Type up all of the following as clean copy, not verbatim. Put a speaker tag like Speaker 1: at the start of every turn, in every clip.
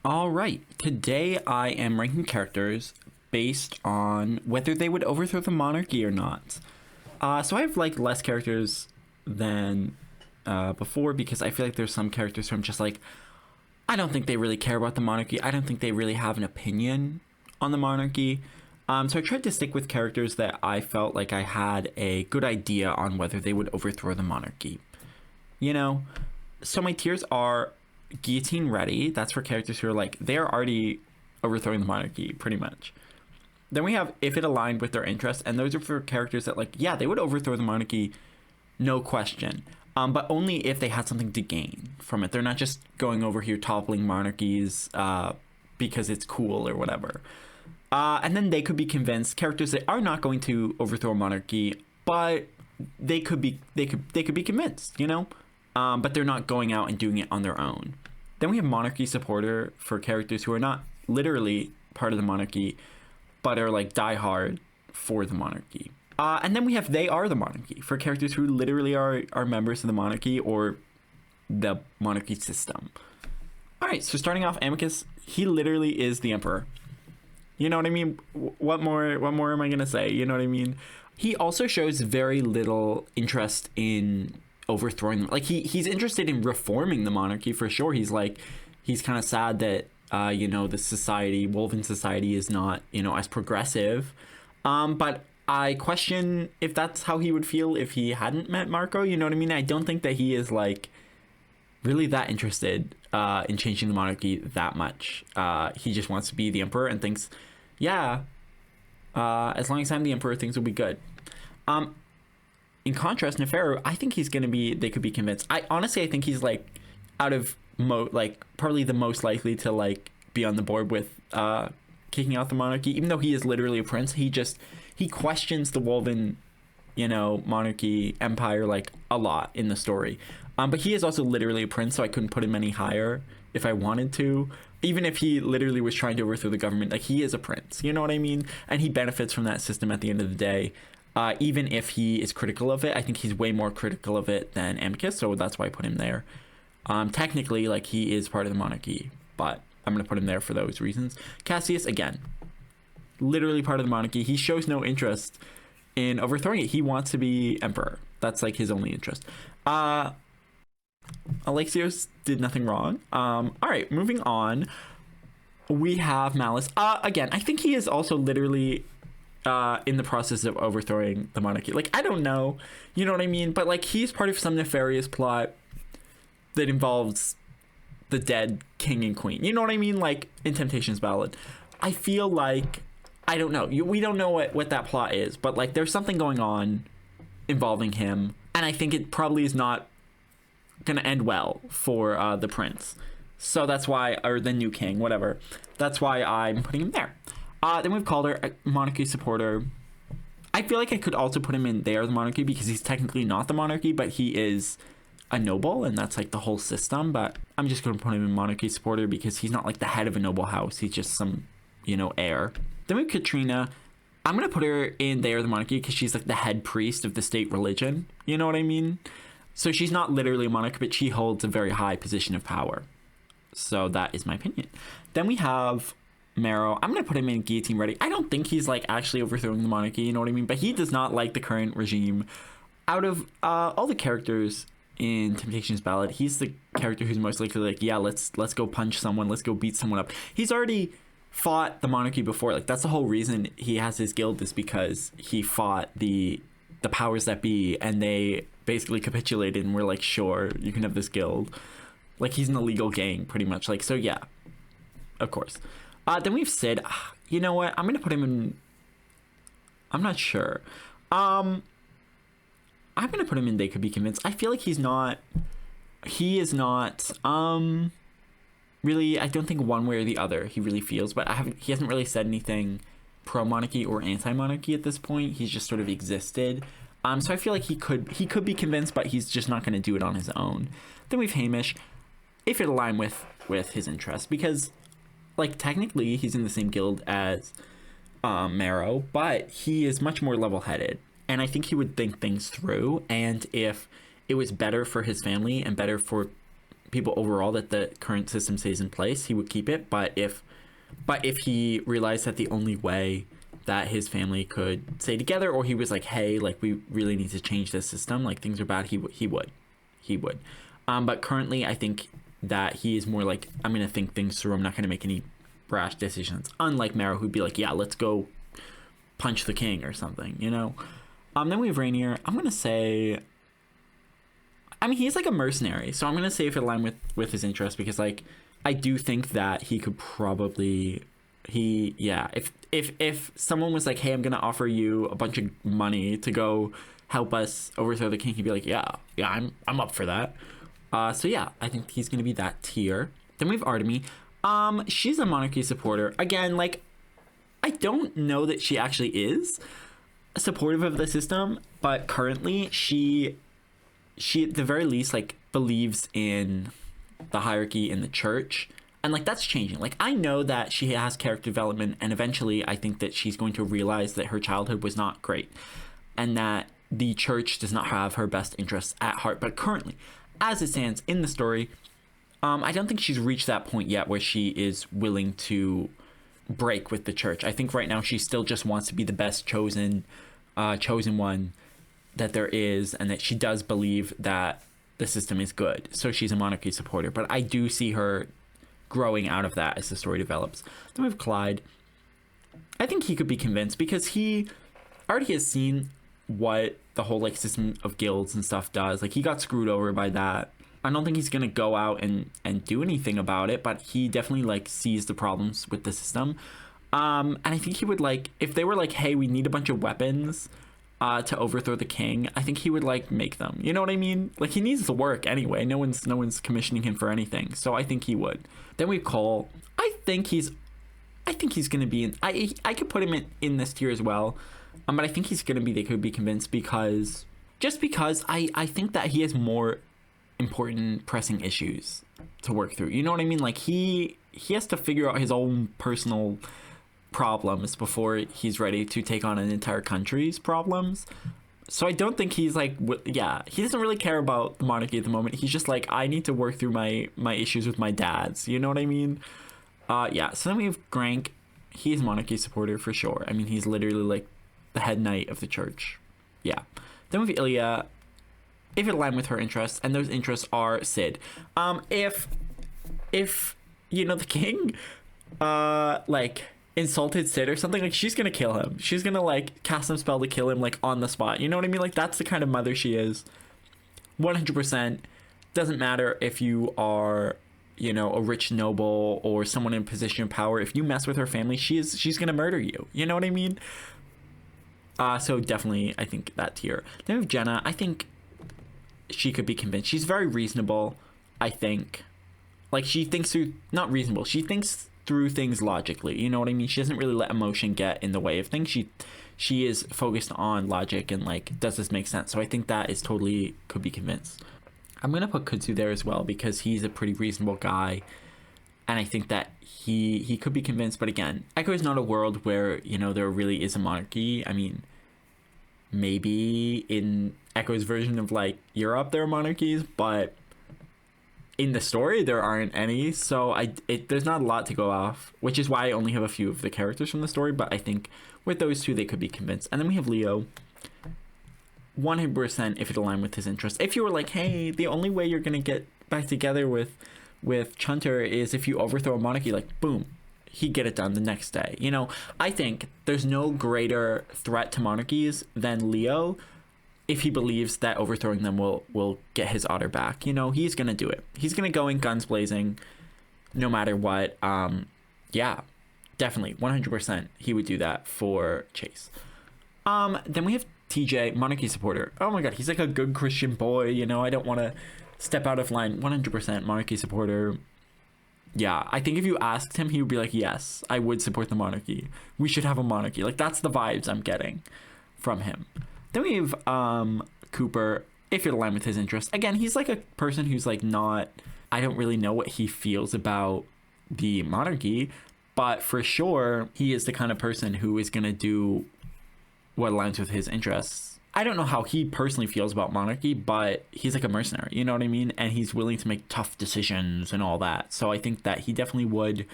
Speaker 1: All right, today I am ranking characters based on whether they would overthrow the monarchy or not. So I have like less characters than before because I feel like there's some characters who I'm just like, I don't think they really care about the monarchy. I don't think they really have an opinion on the monarchy. So I tried to stick with characters that I felt like I had a good idea on whether they would overthrow the monarchy. You know, so my tiers are guillotine ready. That's for characters who are like, they're already overthrowing the monarchy pretty much. Then we have if it aligned with their interests, and those are for characters that like, yeah, they would overthrow the monarchy, no question. But only if they had something to gain from it. They're not just going over here toppling monarchies because it's cool or whatever. And then they could be convinced characters that are not going to overthrow a monarchy, but they could be convinced, you know. But they're not going out and doing it on their own. Then we have monarchy supporter for characters who are not literally part of the monarchy, but are like diehard for the monarchy. And then we have they are the monarchy for characters who literally are members of the monarchy or the monarchy system. All right, so starting off, Amicus, he literally is the emperor. You know what I mean? What more am I gonna say? You know what I mean? He also shows very little interest in overthrowing them. Like he's interested in reforming the monarchy for sure. He's kind of sad that the society, Wolven society, is not as progressive. But I question if that's how he would feel if he hadn't met Marco. You know what I mean? I don't think that he is like really that interested in changing the monarchy that much. He just wants to be the emperor and thinks, yeah, as long as I'm the emperor, things will be good. In contrast, Nefero, I think they could be convinced. I think he's like out of probably the most likely to like be on the board with kicking out the monarchy, even though he is literally a prince. He questions the Wolven, monarchy empire like a lot in the story. But he is also literally a prince, so I couldn't put him any higher if I wanted to. Even if he literally was trying to overthrow the government, like he is a prince, you know what I mean? And he benefits from that system at the end of the day. Even if he is critical of it, I think he's way more critical of it than Amicus, so that's why I put him there. Technically, like, he is part of the monarchy, but I'm going to put him there for those reasons. Cassius, again, literally part of the monarchy. He shows no interest in overthrowing it. He wants to be emperor. That's, like, his only interest. Alexios did nothing wrong. All right, moving on. We have Malice. Again, I think he is also literally in the process of overthrowing the monarchy. Like, I don't know, you know what I mean? But like, he's part of some nefarious plot that involves the dead king and queen. You know what I mean? Like in Temptation's Ballad. I feel like, I don't know. We don't know what that plot is, but like there's something going on involving him. And I think it probably is not going to end well for the prince. So that's why, or the new king, whatever. That's why I'm putting him there. Then we've called her a monarchy supporter. I feel like I could also put him in there, the monarchy, because he's technically not the monarchy, but he is a noble, and that's like the whole system. But I'm just going to put him in monarchy supporter because he's not like the head of a noble house. He's just some, heir. Then we have Katrina. I'm going to put her in there, the monarchy, because she's like the head priest of the state religion. You know what I mean? So she's not literally a monarch, but she holds a very high position of power. So that is my opinion. Then we have Marrow. I'm going to put him in guillotine ready. I don't think he's like actually overthrowing the monarchy, you know what I mean? But he does not like the current regime. Out of all the characters in Temptation's Ballad, he's the character who's most likely like, yeah, let's go punch someone, let's go beat someone up. He's already fought the monarchy before. Like that's the whole reason he has his guild, is because he fought the powers that be, and they basically capitulated and were like, sure, you can have this guild. Like he's an illegal gang pretty much. Like, so yeah, of course. Then we've Sid. You know what? I'm going to put him in... I'm not sure. I'm going to put him in They Could Be Convinced. I feel like he is not... really, I don't think one way or the other he really feels, but he hasn't really said anything pro-monarchy or anti-monarchy at this point. He's just sort of existed. So I feel like he could be convinced, but he's just not going to do it on his own. Then we've Hamish, if it aligned with his interests, because like technically he's in the same guild as Marrow, but he is much more level-headed, and I think he would think things through. And if it was better for his family and better for people overall that the current system stays in place, he would keep it. But if he realized that the only way that his family could stay together, or he was like, hey, like we really need to change this system, like things are bad, he would. But currently I think that he is more like, I'm gonna think things through, I'm not gonna make any brash decisions, unlike Marrow, who'd be like, yeah, let's go punch the king or something, you know. Then we have Rainier. I'm gonna say, I mean, he's like a mercenary, so I'm gonna say if it aligned with his interest, because like I do think that he could probably, if someone was like, hey, I'm gonna offer you a bunch of money to go help us overthrow the king, he'd be like, yeah, I'm up for that. So yeah, I think he's gonna be that tier. Then we have Artemy. She's a monarchy supporter. Again, like, I don't know that she actually is supportive of the system, but currently she at the very least like believes in the hierarchy in the church, and like that's changing. Like, I know that she has character development, and eventually I think that she's going to realize that her childhood was not great and that the church does not have her best interests at heart. But currently, as it stands in the story, I don't think she's reached that point yet where she is willing to break with the church. I think right now she still just wants to be the best chosen one that there is, and that she does believe that the system is good. So she's a monarchy supporter, but I do see her growing out of that as the story develops. Then we have Clyde. I think he could be convinced because he already has seen what the whole like system of guilds and stuff does. Like, he got screwed over by that. I don't think he's gonna go out and do anything about it, but he definitely like sees the problems with the system. And I think he would like, if they were like, hey, we need a bunch of weapons to overthrow the king, I think he would like make them. You know what I mean? Like, he needs the work anyway. No one's commissioning him for anything. So I think he would. Then we have Cole. I think he's gonna be in. I could put him in this tier as well. But I think he's gonna be. They could be convinced because I think that he has more important pressing issues to work through. You know what I mean? Like, he has to figure out his own personal problems before he's ready to take on an entire country's problems. So I don't think he's like, he doesn't really care about the monarchy at the moment. He's just like, I need to work through my issues with my dads. You know what I mean? So then we have Grank. He's a monarchy supporter for sure. I mean, he's literally like the head knight of the church. Yeah. Then we have Ilya. If it aligned with her interests, and those interests are Sid. If you know, the king like insulted Sid or something, like, she's gonna kill him. She's gonna like cast some spell to kill him like on the spot. You know what I mean? Like, that's the kind of mother she is. 100%. Doesn't matter if you are, you know, a rich noble or someone in a position of power. If you mess with her family, she's gonna murder you. You know what I mean? So definitely, I think that tier. Then we have Jenna. I think she could be convinced. She's very reasonable, I think. Like, she thinks through, not reasonable, she thinks through things logically. You know what I mean? She doesn't really let emotion get in the way of things. She is focused on logic and like, does this make sense? So I think that is totally could be convinced. I'm gonna put Kudzu there as well because he's a pretty reasonable guy, and I think that he could be convinced. But again, Echo is not a world where, you know, there really is a monarchy. I mean, maybe in Echo's version of like Europe there are monarchies, but in the story there aren't any. So there's not a lot to go off, which is why I only have a few of the characters from the story. But I think with those two they could be convinced. And then we have Leo. 100% if it aligned with his interests. If you were like, hey, the only way you're gonna get back together with Chunter is if you overthrow a monarchy, like, boom, he'd get it done the next day. You know, I think there's no greater threat to monarchies than Leo if he believes that overthrowing them will get his otter back. You know, he's gonna do it. He's gonna go in guns blazing no matter what. Yeah, definitely 100% he would do that for Chase. Then we have TJ, monarchy supporter. Oh my god, he's like a good Christian boy, you know, I don't want to step out of line. 100% monarchy supporter. Yeah, I think if you asked him, he would be like, yes, I would support the monarchy. We should have a monarchy. Like, that's the vibes I'm getting from him. Then we have Cooper, if it aligned with his interests. Again, he's like a person who's like not, I don't really know what he feels about the monarchy, but for sure, he is the kind of person who is going to do what aligns with his interests I don't know how he personally feels about monarchy, but he's like a mercenary, you know what I mean? And he's willing to make tough decisions and all that. So I think that he definitely would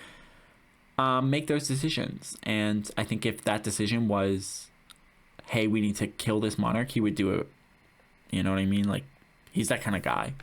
Speaker 1: make those decisions. And I think if that decision was, hey, we need to kill this monarch, he would do it. You know what I mean? Like, he's that kind of guy.